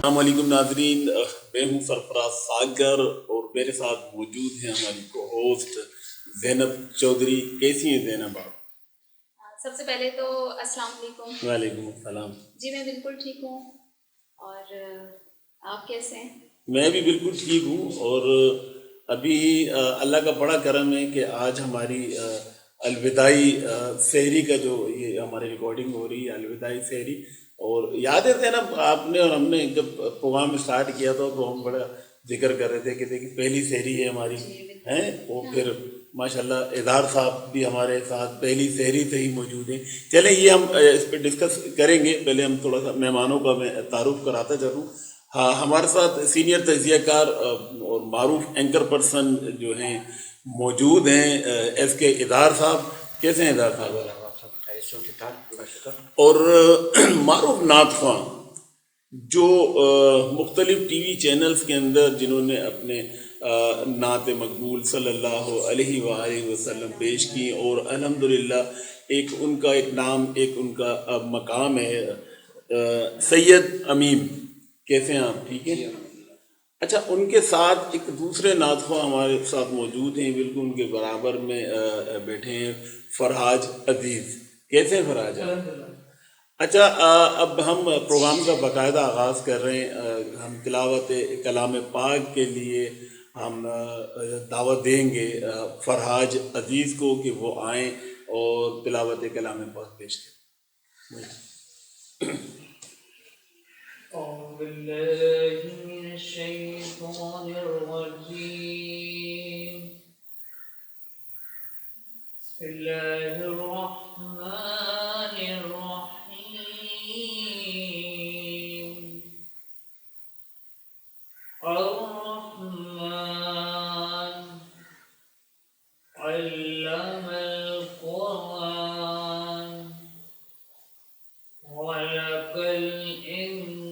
السلام علیکم ناظرین، میں ہوں سرفراز ساگر اور میرے ساتھ موجود ہیں ہماری کو ہوسٹ زینب چودھری۔ کیسی ہیں زینب آپ؟ سب سے پہلے تو السلام علیکم۔ وعلیکم السلام۔ جی میں بالکل ٹھیک ہوں، اور آپ کیسے ہیں؟ میں بھی بالکل ٹھیک ہوں، اور ابھی اللہ کا بڑا کرم ہے کہ آج ہماری الوداعی سحری کا جو یہ ہماری ریکارڈنگ ہو رہی ہے، الوداعی سحری۔ اور یاد ہے نا آپ نے اور ہم نے جب پروگرام اسٹارٹ کیا تھا تو ہم بڑا ذکر کر رہے تھے کہ دیکھیں پہلی سحری ہے ہماری ہیں، اور پھر ماشاءاللہ اظہار صاحب بھی ہمارے ساتھ پہلی سحری سے ہی موجود ہیں۔ چلیں یہ ہم اس پہ ڈسکس کریں گے، پہلے ہم تھوڑا سا مہمانوں کا میں تعارف کراتا چلوں۔ ہاں، ہمارے ساتھ سینئر تجزیہ کار اور معروف اینکر پرسن جو ہیں موجود ہیں، ایس کے اظہار صاحب۔ کیسے ہیں اظہار صاحب؟ اور معروف نعت خواں جو مختلف ٹی وی چینلز کے اندر جنہوں نے اپنے نعت مقبول صلی اللہ علیہ وآلہ وسلم پیش کی، اور الحمدللہ ایک ان کا ایک نام، ایک ان کا مقام ہے، سید امیم۔ کیسے ہیں آپ؟ ٹھیک ہے؟ اچھا، ان کے ساتھ ایک دوسرے نعت خواں ہمارے ساتھ موجود ہیں، بالکل ان کے برابر میں بیٹھے ہیں، فرحاج عزیز۔ کیسے ہیں فرحاج؟ اچھا، اب ہم پروگرام کا باقاعدہ آغاز کر رہے ہیں۔ ہم تلاوت کلام پاک کے لیے ہم دعوت دیں گے فرحاج عزیز کو کہ وہ آئیں اور تلاوت کلام پاک پیش کریں۔ أعوذ بالله من الشيطان الرجيم بسم الله الرحمن الرحيم الرحمن علم القرآن خلق الإنسان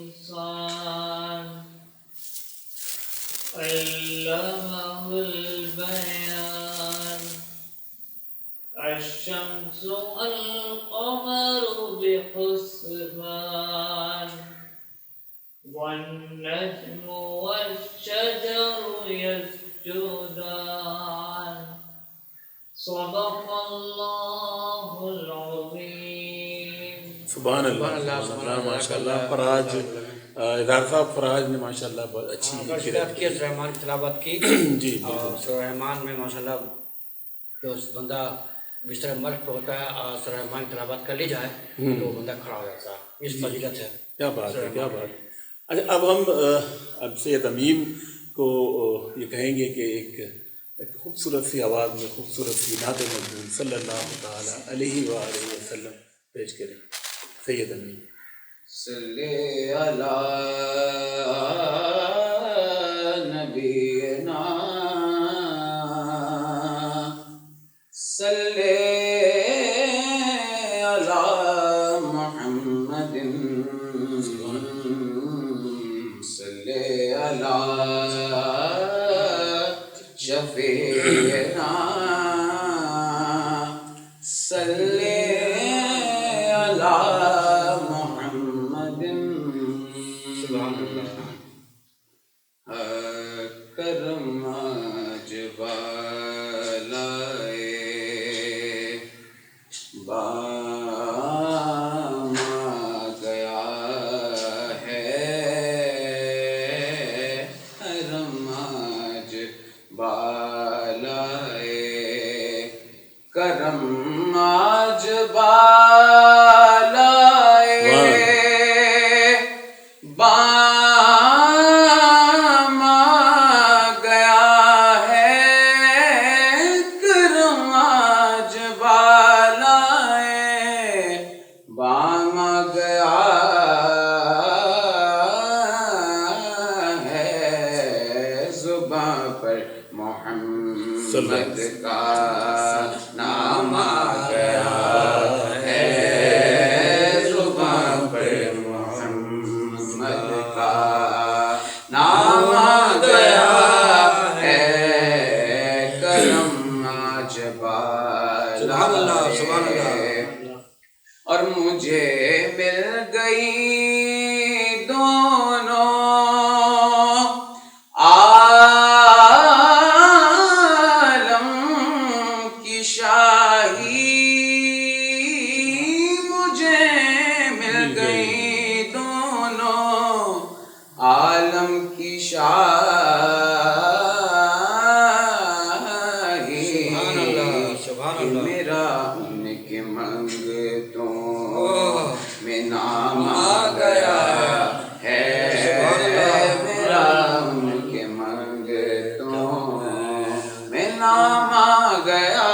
علمه البيان الشمس والقمر بحسبان والنجم والشجر يسجدان صدق الله العظيم۔ سبحان اللہ، سبحان اللہ، ماشاء اللہ۔ فراج اظہار صاحب، فراج نے ماشاء اللہ بہت اچھی قرأت کی، رحمان کی تلاوت کی۔ جی اور رحمان میں ماشاء اللہ جو بندہ بستر مرگ پہ ہوتا ہے اور رحمان کی تلاوت کر لی جائے تو بندہ کھڑا ہو جاتا ہے۔ اس فضیلت ہے۔ کیا بات ہے، کیا بات ہے۔ اچھا، اب ہم اب سید امیم کو یہ کہیں گے کہ ایک خوبصورت سی آواز میں خوبصورت سی نعت مقبول صلی اللہ تعالیٰ علیہ وآلہ وسلم پیش کریں۔ سید امین۔ صلی علی نبینا صلی علی محمد صلی علی شفیعنا صلی علی کرم جبالائے بام گیا ہے، کرم جبالائے کرم جبالائے محمد کا نام آ گیا ہے، زبان پر محمد کا نام آ گیا ہے، کرم جبالائے اور مجھے مل گئی دونوں نام آ گیا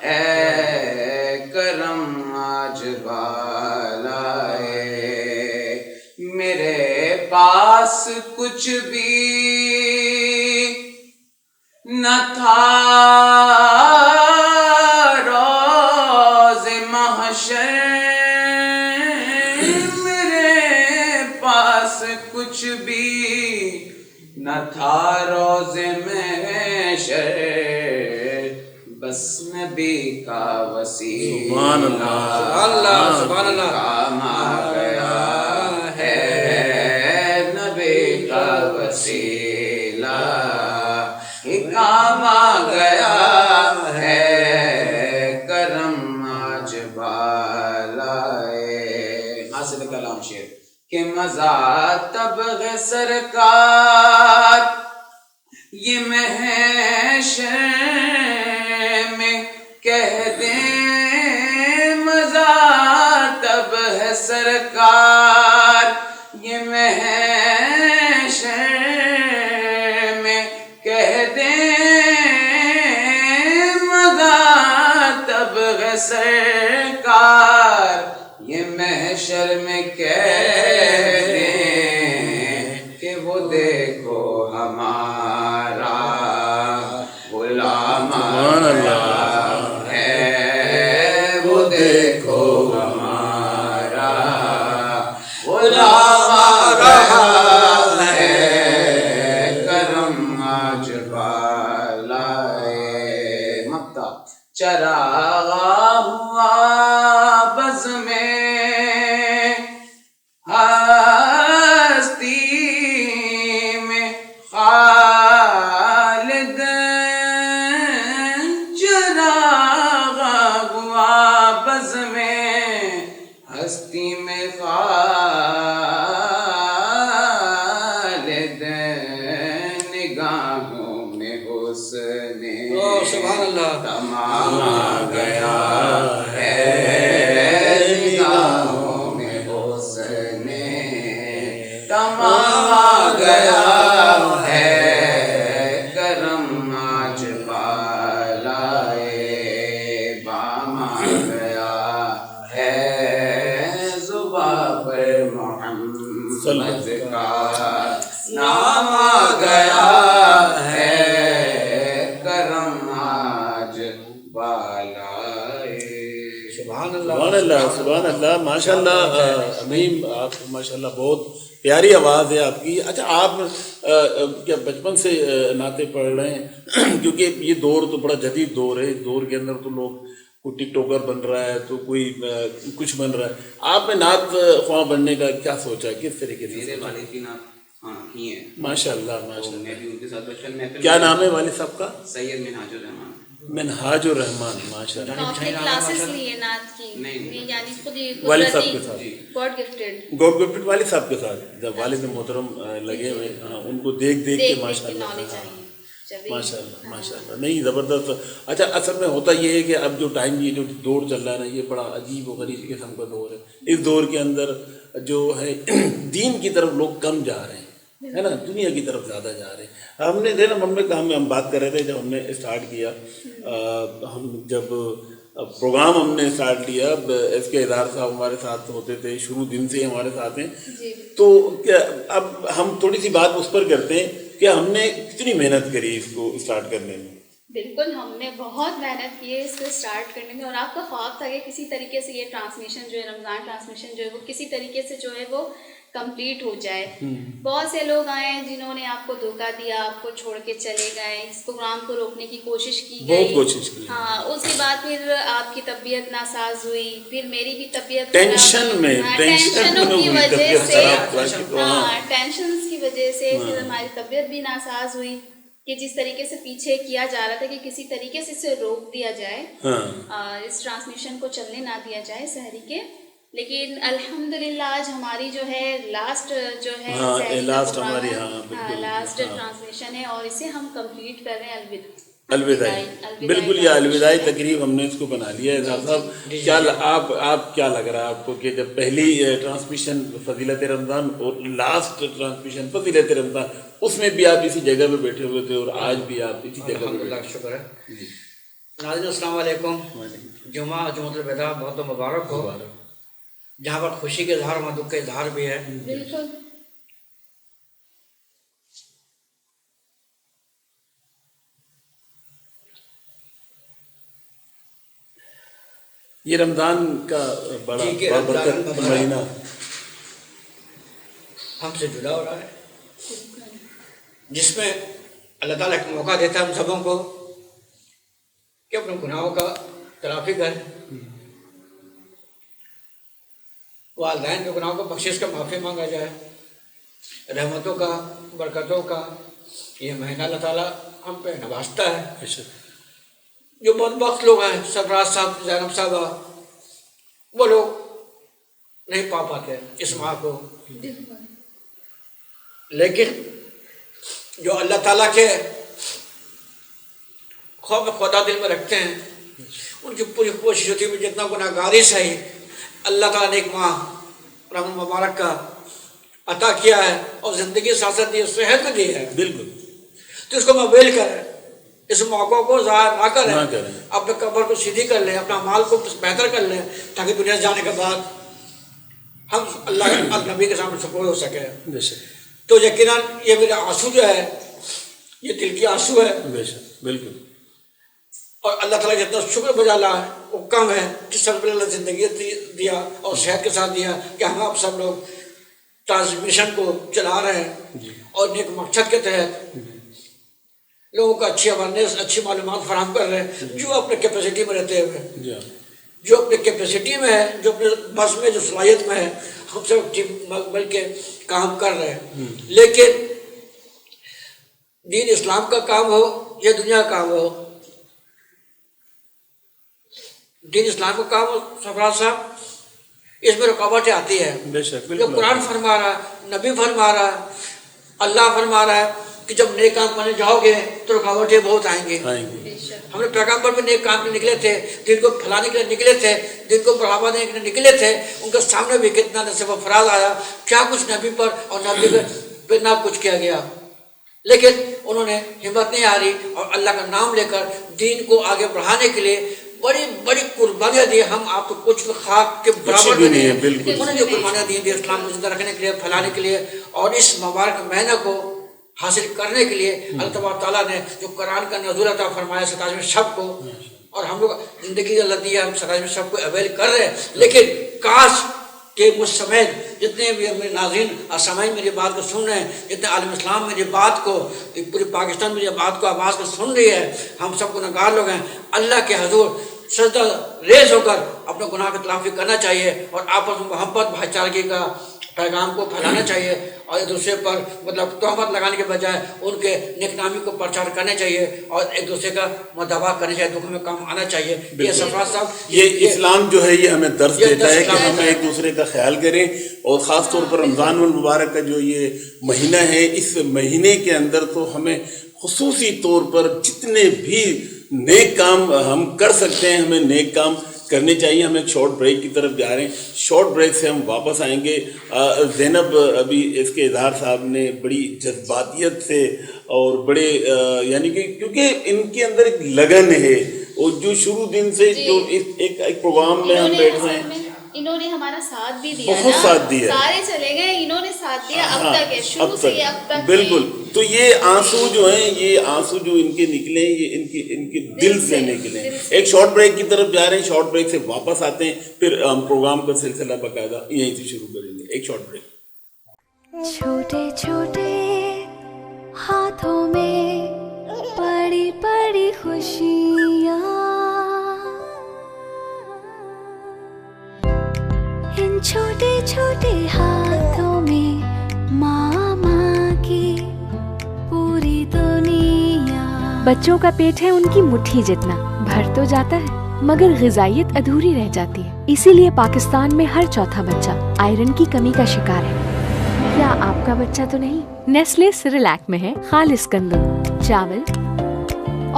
ہے کرم آج بالائے میرے پاس کچھ بھی نہ تھا روز محشر میرے پاس کچھ بھی نہ تھا روز محشر بس نبی کا وسیلہ سبحان اللہ سبحان اللہ کام آ گیا ہے نبی کا وسیلہ کام آ گیا ہے کرم آج بالائے حاصل کلام شیر کہ مزہ تبغ سرکار یہ محشر میں کہہ دیں مزہ تب ہے سرکار یہ محشر میں کہہ دیں مزہ تب ہے سرکار یہ محشر میں کہہ دیں کہ وہ دیکھو ہمارا غلام ہے وہ دیکھو ہمارا غلام ہے کرم آج بالائے مکتا چراغا ہوا بز میں ہستی میں خالد چراغا ہوا بز میں ہستی میں خالد نگاہوں میں حسن سبحان اللہ تمام آ گیا ہے نگاہوں میں حسن تمام آ گیا ہے کرم آج بالائے بام آ گیا ہے زباں پر محمد کا نام آ گیا ہے کرم آج بالائے سبحان اللہ سبحان اللہ سبحان اللہ ماشاء اللہ امیم آپ ماشاء اللہ بہت پیاری آواز ہے آپ کی. اچھا آپ کیا بچپن سے نعتیں پڑھ رہے ہیں کیونکہ یہ دور تو بڑا جدید دور ہے. اس دور کے اندر تو لوگ کوئی ٹک ٹاکر بن رہا ہے تو کوئی کچھ بن رہا ہے. آپ نے نعت خواہ بننے کا کیا سوچا کس طریقے سے؟ میرے والد کی نام کی ہیں ماشاء اللہ ماشاء میں اللہ. بھی ان کے ساتھ بچپن میں کیا نام ہے والد صاحب کا؟ سید منہاج الرحمان. منہاج الرحمان ماشاء اللہ. آپ نے کلاسز لیے نعت کی نہیں. یعنی خود ہی والد صاحب کے ساتھ گاڈ گفٹڈ گاڈ گفٹڈ والد صاحب کے ساتھ جب والد محترم لگے ہوئے ان کو دیکھ دیکھ کے ماشاء اللہ نالج آئی ماشاء اللہ ماشاء اللہ. نہیں زبردست. اچھا اصل میں ہوتا یہ ہے کہ اب جو ٹائم یہ جو دور چل رہا ہے نا یہ بڑا عجیب و غریب قسم کا دور ہے. اس دور کے اندر جو ہے دین کی طرف لوگ کم جا رہے ہیں ہے نا, دنیا کی طرف زیادہ جا رہے ہیں. ہم نے دیکھا ہم بات کر رہے تھے جب ہم نے اسٹارٹ کیا ہم جب پروگرام ہم نے اسٹارٹ کیا ایس کے ادار صاحب ہمارے ساتھ ہوتے تھے شروع دن سے ہمارے ساتھ ہیں. تو کیا اب ہم تھوڑی سی بات اس پر کرتے ہیں کہ ہم نے کتنی محنت کری اس کو اسٹارٹ کرنے میں. بالکل ہم نے بہت محنت کی ہے اس کو اسٹارٹ کرنے میں, اور آپ کا خواب تھا کہ کسی طریقے سے یہ ٹرانسمیشن جو ہے رمضان ٹرانسمیشن جو ہے وہ کسی طریقے سے جو ہے وہ کمپلیٹ ہو جائے. بہت سے لوگ آئے ہیں جنہوں نے آپ کو دھوکہ دیا, آپ کو چھوڑ کے چلے گئے, اس پروگرام کو روکنے کی کوشش کی گئی, بہت کوشش کی. ہاں اس کے بعد پھر آپ کی طبیعت ناساز ہوئی, پھر میری بھی طبیعت ٹینشنوں کی وجہ سے, ہاں ٹینشنس کی وجہ سے پھر ہماری طبیعت بھی ناساز ہوئی کہ جس طریقے سے پیچھے کیا جا رہا تھا کہ کسی طریقے سے اسے روک دیا جائے, اس ٹرانسمیشن کو چلنے نہ دیا جائے سحری کے. لیکن الحمدللہ آج ہماری جو ہے لاسٹ جو ہے لاسٹ ٹرانسمیشن ہے اور اسے ہم کمپلیٹ کر رہے ہیں الوداعی، بالکل یہ الوداعی تقریب ہم نے اس کو بنا لیا ہے. اظہار صاحب کیا آپ کیا لگ رہا ہے آپ کو کہ جب پہلی ٹرانسمیشن فضیلت رمضان اور لاسٹ ٹرانسمیشن فضیلت رمضان اس میں بھی آپ اسی جگہ پہ بیٹھے ہوئے تھے اور آج بھی آپ اسی جگہ پہ الحمدللہ شکر ہے. ناظرین السلام علیکم. جمعہ الوداع بہت مبارک ہو. جہاں پر خوشی کے اظہار وہاں دکھ کے اظہار بھی ہے. بالکل. یہ رمضان کا بڑا برکت مہینہ ہم سے جدا ہو رہا ہے، جس میں اللہ تعالیٰ ایک موقع دیتا ہے ہم سبوں کو کہ اپنے گناہوں کا تلافی کریں، والدین کے گناہوں کو بخشش کا معافی مانگا جائے، رحمتوں کا برکتوں کا یہ مہینہ اللہ تعالیٰ ہم پہ نوازتا ہے. جو بدبخت لوگ ہیں، سرفراز صاحب، زینب صاحبہ، وہ لوگ نہیں پا پاتے اس ماہ کو، لیکن جو اللہ تعالیٰ کے خوف خدا دل میں رکھتے ہیں ان کی پوری کوشش ہوتی ہے جتنا گناہ گاری صحیح اللہ تعالیٰ نے ایک ماہ رمضان مبارک کا عطا کیا ہے اور زندگی ساتھ دی، صحت دی ہے، بالکل. تو اس کو مویل کریں، اس موقع کو ضائع نہ کریں، اپنے قبر کو سیدھی کر لیں، اپنا مال کو بہتر کر لیں تاکہ دنیا سے جانے کے بعد ہم اللہ نبی کے سامنے سپرد ہو سکے. تو یقیناً یہ میرا آنسو جو ہے یہ دل کی آنسو ہے. بالکل. اور اللہ تعالیٰ جتنا شکر بجا ہے وہ کم ہے کہ سب نے اللہ زندگی دیا اور صحت کے ساتھ دیا کہ ہم آپ سب لوگ ٹرانسمیشن کو چلا رہے ہیں اور نیک مقصد کے تحت لوگوں کو اچھی اویئرنیس، اچھی معلومات فراہم کر رہے ہیں جو اپنے کیپیسٹی میں رہتے ہوئے، جو اپنے کیپیسٹی میں ہے، جو اپنے بس میں، جو صلاحیت میں ہے، ہم سب ٹیم مل کے کام کر رہے ہیں. لیکن دین اسلام کا کام ہو یا دنیا کا کام ہو، دین اسلام کا کام ہو سرفراز صاحب، اس میں رکاوٹیں آتی ہے. جو قرآن فرما رہا ہے، نبی فرما رہا ہے، اللہ فرما رہا ہے کہ جب نیک کام کرنے جاؤ گے تو رکاوٹیں بہت آئیں گی. ہم نے پیغمبر بھی نیک کام کے نکلے تھے، دین کو پھیلانے کے لیے نکلے تھے، دین کو بڑھاوا دینے کے لیے نکلے تھے، ان کے سامنے بھی کتنا نصیب و فراز آیا، کیا کچھ نبی پر اور نبی پہ نہ کچھ کیا گیا، لیکن انہوں نے ہمت نہیں ہاری اور اللہ کا نام لے کر دین کو آگے بڑھانے کے لیے بڑی بڑی قربانیاں دی. ہم آپ کو کچھ خاک کے برابر نہیں ہیں. انہوں نے جو قربانیاں دی اسلام کو زندہ رکھنے کے لیے، پھیلانے کے لیے، اور اس مبارک مہینہ کو حاصل کرنے کے لیے اللہ تعالیٰ نے جو قرآن کا نزول عطا فرمایا 27ویں شب کو، اور ہم لوگ زندگی اللہ دی ہے، ہم 27ویں شب کو اویل کر رہے ہیں. لیکن کاش کہ مجھ سمیت جتنے بھی میرے ناظرین اور سامعین میری بات کو سن رہے ہیں، جتنے عالم اسلام میری بات کو، پوری پاکستان میری بات کو آواز کو سن رہی ہے، ہم سب گنہگار لوگ ہیں، اللہ کے حضور سجدہ ریز ہو کر اپنے گناہ کی تلافی کرنا چاہیے اور آپس میں محبت بھائی چارگی کا پیغام کو پھیلانا چاہیے اور ایک دوسرے پر تہمت لگانے کے بجائے ان کے نیک نامی کو پرچار کرنا چاہیے اور ایک دوسرے کا مداوا کرنا چاہیے، دکھ میں کام آنا چاہیے. یہ سرفراز صاحب، یہ اسلام جو ہے یہ ہمیں درس دیتا ہے کہ ہم ایک دوسرے کا خیال کریں، اور خاص طور پر رمضان المبارک کا جو یہ مہینہ ہے، اس مہینے کے اندر تو ہمیں خصوصی طور پر جتنے بھی نیک کام ہم کر سکتے ہیں ہمیں نیک کام کرنے چاہیے. ہم ایک شارٹ بریک کی طرف جا رہے ہیں، شارٹ بریک سے ہم واپس آئیں گے. زینب ابھی اس کے اظہار صاحب نے بڑی جذباتیت سے اور بڑے یعنی کہ کیونکہ ان کے اندر ایک لگن ہے اور جو شروع دن سے جو ایک پروگرام میں ہم بیٹھ رہے ہیں، انہوں نے ہمارا ساتھ بھی دیا، بہت ساتھ دیا، سارے چلے گئے، انہوں نے ساتھ دیا اب تک ہے، شروع سے اب تک. بالکل. تو یہ آنسو جو ہیں، یہ آنسو جو ان کے نکلے ہیں، یہ ان کے دل سے نکلے ہیں. ایک شارٹ بریک کی طرف جا رہے ہیں، شارٹ بریک سے واپس آتے ہیں، پھر ہم پروگرام کا سلسلہ باقاعدہ یہیں سے شروع کریں گے. ایک شارٹ بریک. چھوٹے چھوٹے ہاتھوں میں بڑی بڑی خوشیاں، ان چھوٹے چھوٹے ہاتھوں میں ماما کی پوری دنیا. بچوں کا پیٹ ہے ان کی مٹھی جتنا، بھر تو جاتا ہے مگر غذائیت ادھوری رہ جاتی ہے. اسی لیے پاکستان میں ہر چوتھا بچہ آئرن کی کمی کا شکار ہے. کیا آپ کا بچہ تو نہیں؟ نیسلے سیریلیک میں ہے خالص گندم، چاول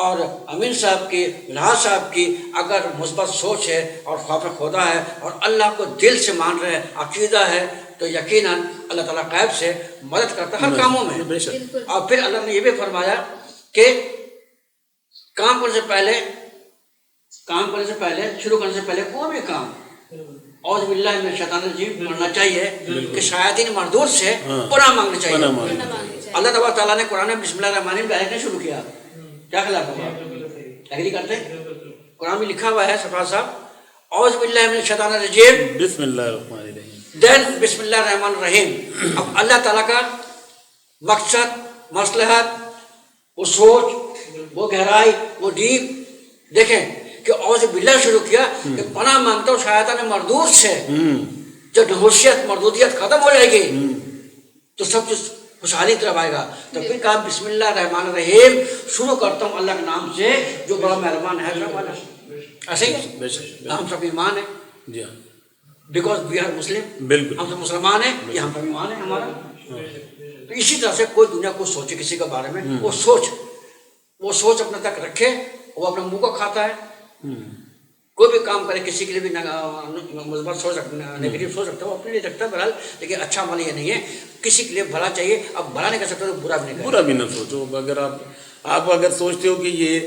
اور امین صاحب کی، ملحاظ صاحب کی اگر مثبت سوچ ہے اور خوف خدا ہے اور اللہ کو دل سے مان رہے ہیں، عقیدہ ہے، تو یقیناً اللہ تعالیٰ غیب سے مدد کرتا ہے ہر کاموں میں. اور پھر اللہ نے یہ بھی فرمایا کہ کام کرنے سے پہلے شروع کرنے سے پہلے کوئی بھی کام اعوذ باللہ من الشیطان الرجیم پڑھنا چاہیے کہ شیاطین مردود سے پناہ مانگنا چاہیے. اللہ تبارک تعالیٰ نے قرآن میں بسم اللہ الرحمن الرحیم آیت شروع کیا. کیا خلاف ہوگا؟ ایگری کرتے ہیں؟ قرآن میں لکھا ہوا ہے سفار صاحب اعوذ باللہ من الشیطان الرجیم بسم اللہ الرحمن الرحیم دین بسم اللہ الرحمن الرحیم. اب اللہ تعالیٰ کا مقصد، مصلحت، وہ سوچ، وہ گہرائی، وہ ڈیپ دیکھیں کہ اعوذ باللہ شروع کیا کہ پناہ مانگتا ہوں شیطان مردود سے. جب نحوسیت مردودیت ختم ہو جائے گی تو سب کچھ خوشحالی طرف آئے گا. تو پھر کہا بسم اللہ الرحمن الرحیم، شروع کرتا ہوں اللہ کے نام سے جو بڑا مہربان ہے. ایسے ہی ہم سب ایمان ہیں. جی ہاں، بیکاز وی آر مسلم، بالکل ہم سب مسلمان ہیں، یہ ہم سب ایمان ہے ہمارا. تو اسی طرح سے کوئی دنیا کو سوچے کسی کے بارے میں، وہ سوچ اپنے تک رکھے. وہ اپنے منہ کو کھاتا ہے. کوئی بھی کام کرے کسی کے لیے بھی مثبت سوچ رکھنا، نیگیٹو سوچ رکھتا ہے وہ اپنے لیے رکھتا ہے بہرحال، لیکن اچھا عمل یہ نہیں ہے. کسی کے لیے بھلا چاہیے. اب بھلا نہیں کر سکتے تو برا بھی نہیں، برا بھی نہ سوچو. اگر آپ اگر سوچتے ہو کہ یہ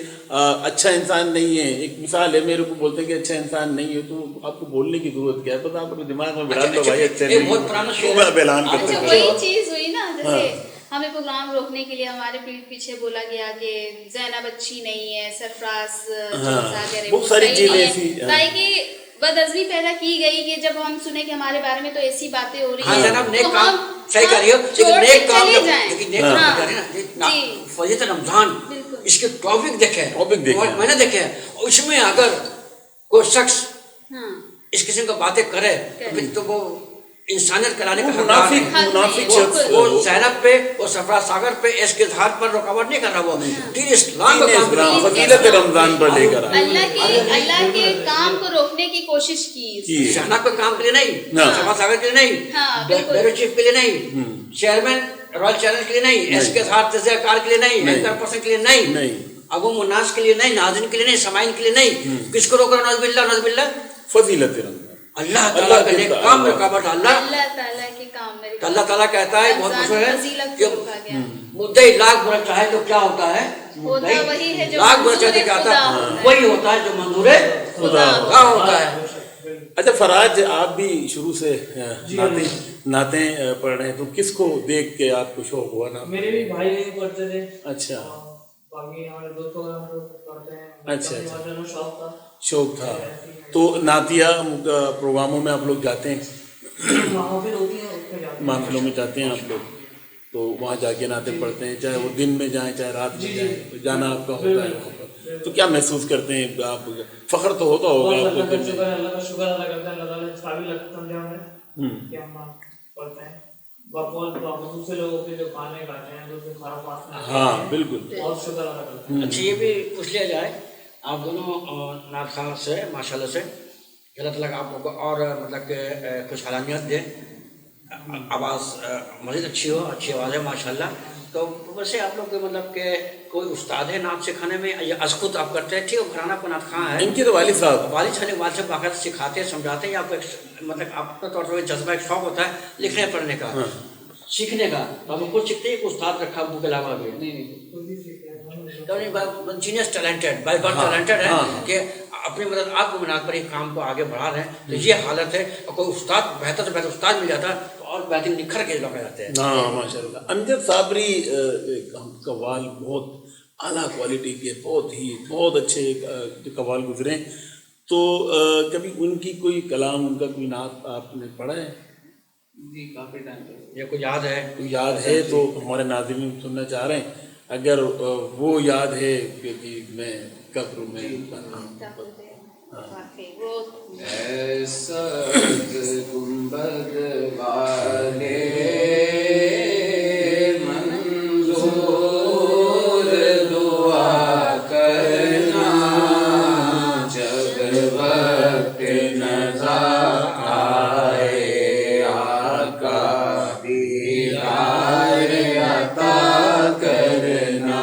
اچھا انسان نہیں ہے، ایک مثال ہے، میرے کو بولتے ہیں کہ اچھا انسان نہیں ہے، تو آپ کو بولنے کی ضرورت کیا ہے؟ بس آپ اپنے دماغ میں بڑھا دو بھائی اچھا نہیں ہے، اعلان کرتے ہیں. وہی چیز ہوئی نا، جیسے ہمیں پروگرام روکنے کے لیے ہمارے پیچھے بولا گیا کہ زینب اچھی نہیں ہے، سرفراز بہت ساری چیزیں ایسی تاکہ بدعزمی پیدا کی گئی کہ جب ہم سنیں کہ ہمارے بارے میں تو ایسی باتیں ہو رہی ہاں ہیں جناب نیک تو کام ہم صحیح کر رہی ہو، لیکن نیک کام لیکن نیک کام ہاں کر رہے نا جی فضیلت رمضان اس کے ٹاپک دیکھے میں نے دیکھے. اس میں اگر کوئی شخص اس قسم کا باتیں کرے تو وہ انسانیت کرانے کا منافق شخص وہ زینب پہ، وہ سرفراز ساگر پہ، اس کے اظہار پر رکاوٹ نہیں کر رہا. وہ دین اسلام کا کام، فضیلت رمضان پر لے کر اللہ کے کام کو روکنے کی کوشش کی. شہناز کے کام کے لیے نہیں، سرفراز ساگر کے لیے نہیں، بیرو چیف کے لیے نہیں، چیئرمین رائل چینل کے لیے نہیں، اس کے اظہار تجزیہ کار کے لیے نہیں، اینکر پرسن کے لیے نہیں، عوام الناس کے لیے نہیں، ناظرین کے لیے نہیں، سامعین کے لیے نہیں. کس کو روک رہا؟ نعوذ باللہ فضیلت رمضان. اللہ تعالیٰ کا نیک کام میں رکاوٹ. اللہ تعالیٰ کے کام میں تو اللہ تعالیٰ کہتا ہے بہت مشہور ہے کہ مدعی لاکھ برا چاہے تو کیا ہوتا ہے؟ لاکھ برا چاہے تو کیا ہوتا ہے؟ وہی ہوتا ہے جو منظور خدا ہوتا ہے. اچھا فراج، آپ بھی شروع سے نعتیں پڑھ رہے ہیں، تو کس کو دیکھ کے آپ کو شوق ہوا نا؟ میرے بھی بھائی پڑھتے تھے. اچھا، باقی ہمارے دوستوں پڑھتے ہیں. اچھا شوق تھا. تو نعتیہ پروگراموں میں آپ لوگ جاتے ہیں؟ محفلوں میں جاتے ہیں آپ لوگ، تو وہاں جا کے نعتیں پڑھتے ہیں، چاہے وہ دن میں جائیں چاہے رات میں جائیں، جانا آپ کا ہوتا ہے وہاں پر. تو کیا محسوس کرتے ہیں آپ؟ فخر تو ہوتا ہوگا آپ کو. اللہ کا شکر ادا کرتے ہیں، اللہ تعالیٰ اس قابل سمجھا ہمیں کہ ہم پڑھتے ہیں. دوسرے لوگوں کے جو گانے گاتے ہیں، جو خراب، ہاں بالکل، بہت شکر ادا کرتے ہیں. اچھا یہ بھی پوچھ لیا جائے آپ دونوں نعت خواہ سے ماشاء اللہ سے، اللہ تعالیٰ کا آپ لوگ کو اور مطلب کہ خوش حالامیت دے، آواز مزید اچھی ہو، اچھی آواز ہے ماشاء اللہ. تو ویسے آپ لوگ مطلب کہ کوئی استاد ہے نعت سکھانے میں یا از خود آپ کرتے ہیں؟ ٹھیک ہے، گھرانہ کو نعت خواہ ہے، ان کے تو والد صاحب والد سے باقاعدہ سکھاتے ہیں، سمجھاتے ہیں، یا آپ کو مطلب آپ کا طور پر جذبہ ایک شوق ہوتا ہے لکھنے پڑھنے کا، سیکھنے کا؟ تو آپ خود سیکھتے ہیں کہ استاد رکھا ابو کے علاوہ بھی؟ Genius talented, by birth talented ہے کہ اپنی مدد آپ کو بنیاد پر ایک کام کو آگے بڑھا رہے ہیں. تو یہ حالت ہے. اور کوئی استاد بہتر سے بہتر استاد مل جاتا ہے تو اور بہترین نکھر کے لوگ جاتے ہیں. ہاں ماشاء اللہ. امجد صابری قوال بہت اعلیٰ کوالٹی کے، بہت اچھے قوال گزرے. تو کبھی ان کی کوئی کلام، ان کا کوئی نعت آپ نے پڑھا ہے؟ جی کافی ٹائم پہ. یہ کوئی یاد ہے؟ کوئی یاد ہے تو ہمارے ناظرین سننا چاہ رہے ہیں. اگر وہ یاد ہے کہ میں قبر میں ایسا گنبد والے منظور دعا کرنا، جب وقت نظر آئے آقا دیدار عطا کرنا.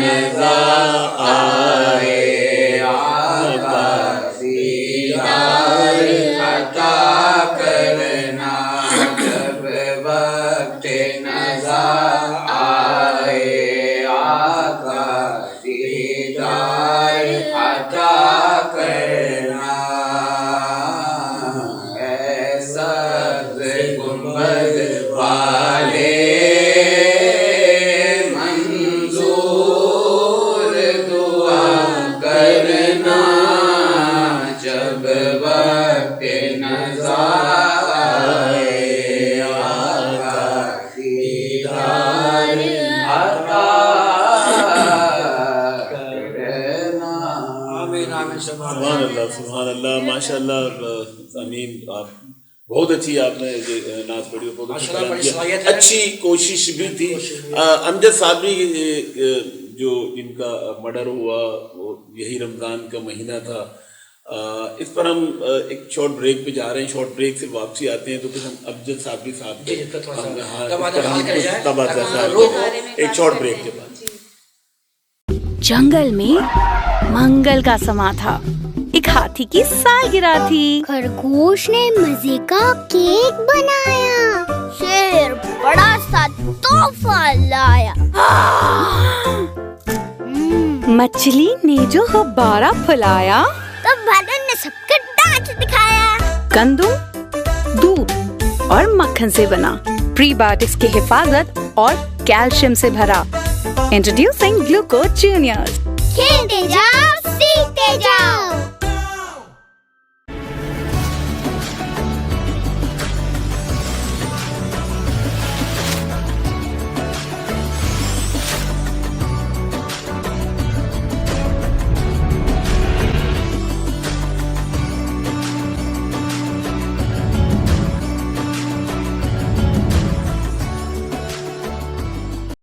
نظر آئے آقا دیدار عطا کرنا جب وقت نظر آئے آقا دیدار عطا کرنا ایسا گنبد والے منظور دعا کرنا جب وقت نظر آئے آقا دیدار عطا کرنا. آمین آمین سبحان اللہ سبحان اللہ ماشاء اللہ. امین آپ بہت اچھی آپ نے نعت پڑھی, بہت اچھی کوشش بھی تھی. امجد صاحب بھی جو جن کا مرڈر ہوا وہ یہی رمضان کا مہینہ تھا. اس پر ہم ایک شارٹ بریک پہ جا رہے ہیں, شارٹ بریک سے واپسی آتے ہیں تو پھر ہم امجد صاحب بھی ساتھ ایک شارٹ بریک کے بعد. جنگل میں منگل کا سما تھا. ایک ہاتھی کی سالگرہ تھی. خرگوش نے مزے کا کیک بنایا. شیر بڑا سا تحفہ لایا. مچھلی نے جو غبارہ پھیلایا تو بادل نے سب کو ڈانس دکھایا. گندم دودھ اور مکھن سے بنا, پری بایوٹکس کی حفاظت اور کیلشیم سے بھرا. Introducing Gluco Junior. کھیلتے جاؤ سیکھتے جاؤ.